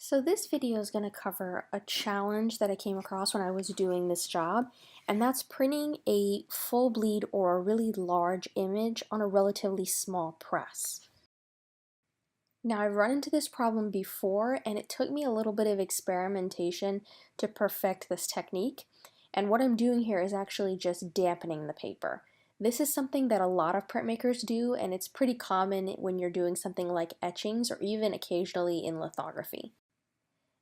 So this video is going to cover a challenge that I came across when I was doing this job, and that's printing a full bleed or a really large image on a relatively small press. Now I've run into this problem before, and it took me a little bit of experimentation to perfect this technique. And what I'm doing here is actually just dampening the paper. This is something that a lot of printmakers do, and it's pretty common when you're doing something like etchings or even occasionally in lithography.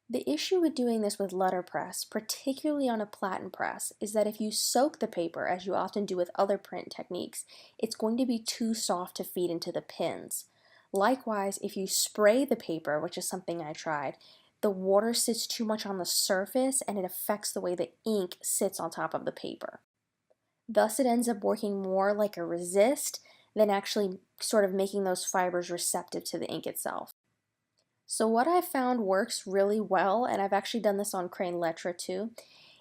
The issue with doing this with letterpress, particularly on a platen press, is that if you soak the paper, as you often do with other print techniques, it's going to be too soft to feed into the pins. Likewise, if you spray the paper, which is something I tried, the water sits too much on the surface and it affects the way the ink sits on top of the paper. Thus, it ends up working more like a resist than actually sort of making those fibers receptive to the ink itself. So what I found works really well, and I've actually done this on Crane Lettra too,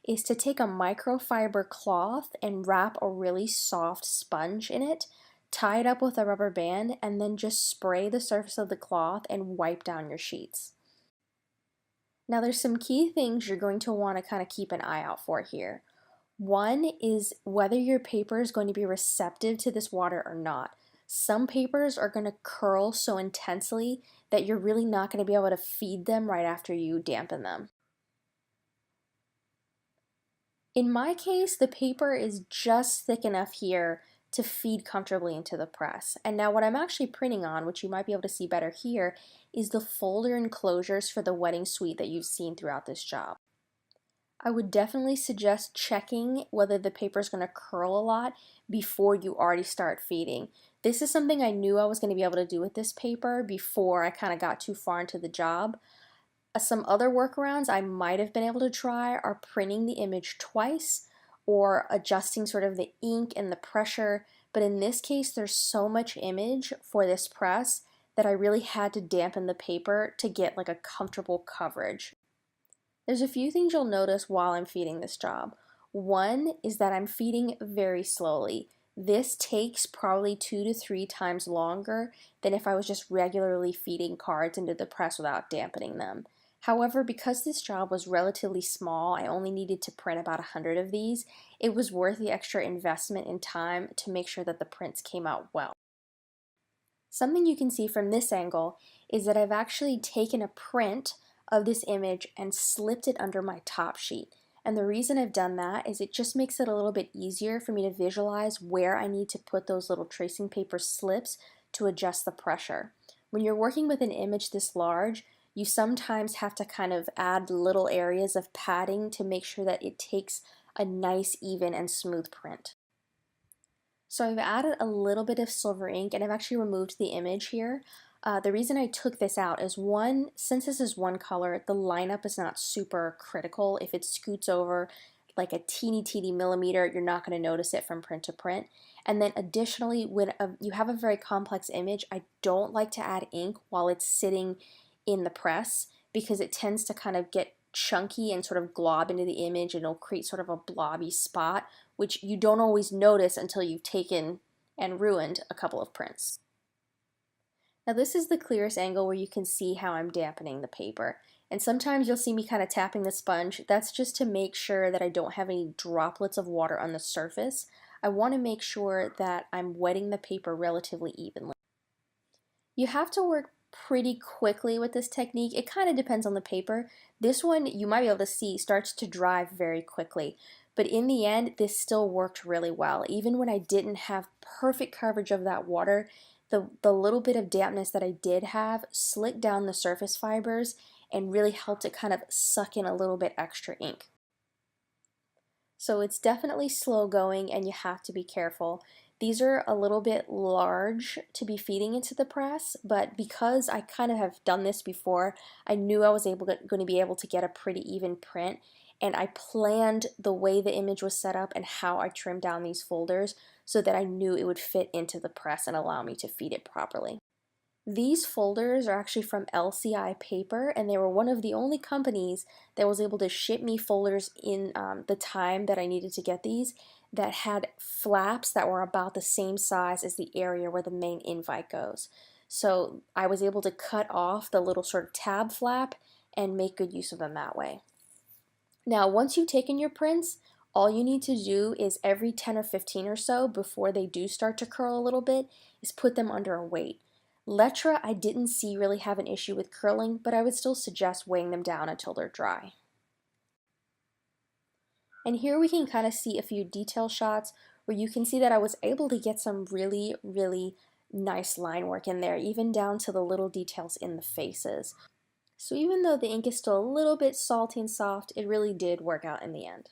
is to take a microfiber cloth and wrap a really soft sponge in it, tie it up with a rubber band, and then just spray the surface of the cloth and wipe down your sheets. Now there's some key things you're going to want to kind of keep an eye out for here. One is whether your paper is going to be receptive to this water or not. Some papers are going to curl so intensely that you're really not going to be able to feed them right after you dampen them. In my case, the paper is just thick enough here to feed comfortably into the press. And now what I'm actually printing on, which you might be able to see better here, is the folder enclosures for the wetting suite that you've seen throughout this job. I would definitely suggest checking whether the paper is going to curl a lot before you already start feeding. This is something I knew I was going to be able to do with this paper before I kind of got too far into the job. Some other workarounds I might have been able to try are printing the image twice or adjusting sort of the ink and the pressure, but in this case there's so much image for this press that I really had to dampen the paper to get like a comfortable coverage. There's a few things you'll notice while I'm feeding this job. One is that I'm feeding very slowly. This takes probably 2 to 3 times longer than if I was just regularly feeding cards into the press without dampening them. However, because this job was relatively small, I only needed to print about 100 of these, it was worth the extra investment in time to make sure that the prints came out well. Something you can see from this angle is that I've actually taken a print of this image and slipped it under my top sheet. And the reason I've done that is it just makes it a little bit easier for me to visualize where I need to put those little tracing paper slips to adjust the pressure. When you're working with an image this large, you sometimes have to kind of add little areas of padding to make sure that it takes a nice, even, and smooth print. So I've added a little bit of silver ink and I've actually removed the image here. The reason I took this out is one, since this is one color, the lineup is not super critical. If it scoots over like a teeny millimeter, you're not going to notice it from print to print. And then additionally, when you have a very complex image, I don't like to add ink while it's sitting in the press because it tends to kind of get chunky and sort of glob into the image and it'll create sort of a blobby spot, which you don't always notice until you've taken and ruined a couple of prints. Now this is the clearest angle where you can see how I'm dampening the paper. And sometimes you'll see me kind of tapping the sponge. That's just to make sure that I don't have any droplets of water on the surface. I want to make sure that I'm wetting the paper relatively evenly. You have to work pretty quickly with this technique. It kind of depends on the paper. This one, you might be able to see, starts to dry very quickly. But in the end, this still worked really well. Even when I didn't have perfect coverage of that water, the little bit of dampness that I did have slicked down the surface fibers and really helped it kind of suck in a little bit extra ink. So it's definitely slow going and you have to be careful. These are a little bit large to be feeding into the press, but because I kind of have done this before, I knew I was going to be able to get a pretty even print, and I planned the way the image was set up and how I trimmed down these folders so that I knew it would fit into the press and allow me to feed it properly. These folders are actually from LCI Paper, and they were one of the only companies that was able to ship me folders in the time that I needed to get these that had flaps that were about the same size as the area where the main invite goes. So I was able to cut off the little sort of tab flap and make good use of them that way. Now, once you've taken your prints, all you need to do is every 10 or 15 or so, before they do start to curl a little bit, is put them under a weight. Lettra I didn't see really have an issue with curling, but I would still suggest weighing them down until they're dry. And here we can kind of see a few detail shots where you can see that I was able to get some really, really nice line work in there, even down to the little details in the faces. So even though the ink is still a little bit salty and soft, it really did work out in the end.